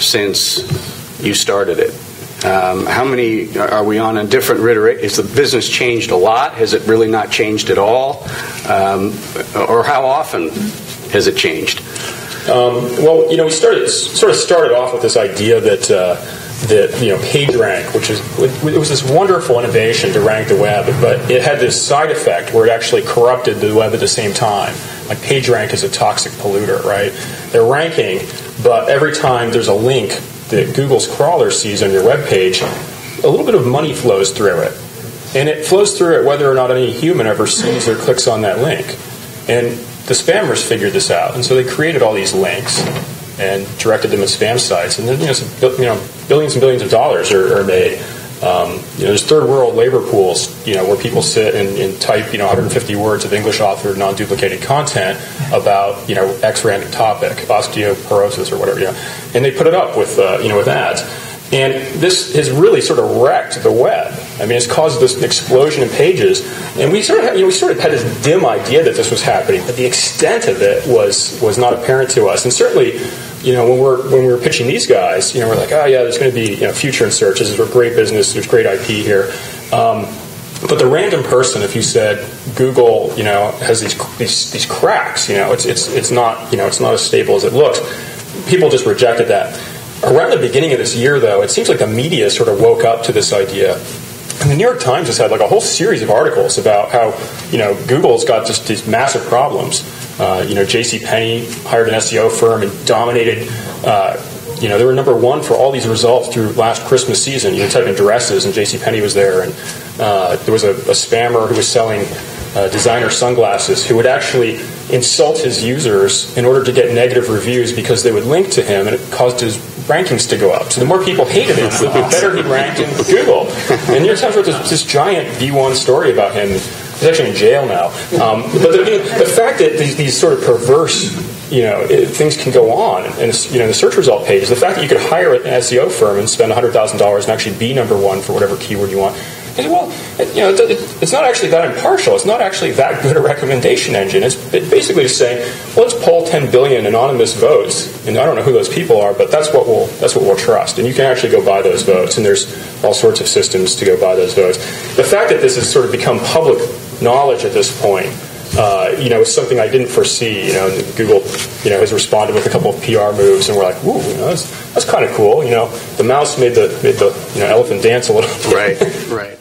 since you started it? How many are we on a different iteration? Has the business changed a lot? Has it really not changed at all? Or how often has it changed? Well, we started off with this idea that PageRank, it was this wonderful innovation to rank the web, but it had this side effect where it actually corrupted the web at the same time. Like PageRank is a toxic polluter, right? They're ranking, but every time there's a link that Google's crawler sees on your web page, a little bit of money flows through it. And it flows through it whether or not any human ever sees or clicks on that link. And the spammers figured this out, and so they created all these links and directed them at spam sites. And then, billions and billions of dollars are made. There's third world labor pools, where people sit and type, 150 words of English authored, non-duplicated content about, X random topic, osteoporosis or whatever, and they put it up with ads. And this has really sort of wrecked the web. I mean, it's caused this explosion in pages. And we sort of had this dim idea that this was happening, but the extent of it was not apparent to us. And certainly, when we were pitching these guys, we're like, oh yeah, there's going to be future in search. This is a great business. There's great IP here. But the random person, if you said Google, has these cracks, it's not as stable as it looks. People just rejected that. Around the beginning of this year, though, it seems like the media sort of woke up to this idea. And the New York Times has had like a whole series of articles about how, Google's got just these massive problems. J.C. Penney hired an SEO firm and dominated. They were number one for all these results through last Christmas season. You type in dresses, and J.C. Penney was there, and there was a spammer who was selling designer sunglasses who would actually insult his users in order to get negative reviews because they would link to him, and it caused his rankings to go up. So the more people hated him, the better he ranked in Google. And New York Times wrote this giant V1 story about him. He's actually in jail now. But the fact that these sort of perverse, things can go on, and the search result pages, the fact that you could hire an SEO firm and spend $100,000 and actually be number one for whatever keyword you want. Well, it's not actually that impartial. It's not actually that good a recommendation engine. It's basically just saying, well, let's poll 10 billion anonymous votes, and I don't know who those people are, but that's what we'll trust. And you can actually go buy those votes, and there's all sorts of systems to go buy those votes. The fact that this has sort of become public knowledge at this point, is something I didn't foresee. Google, has responded with a couple of PR moves, and we're like, ooh, that's kind of cool. The mouse made the elephant dance a little. Right.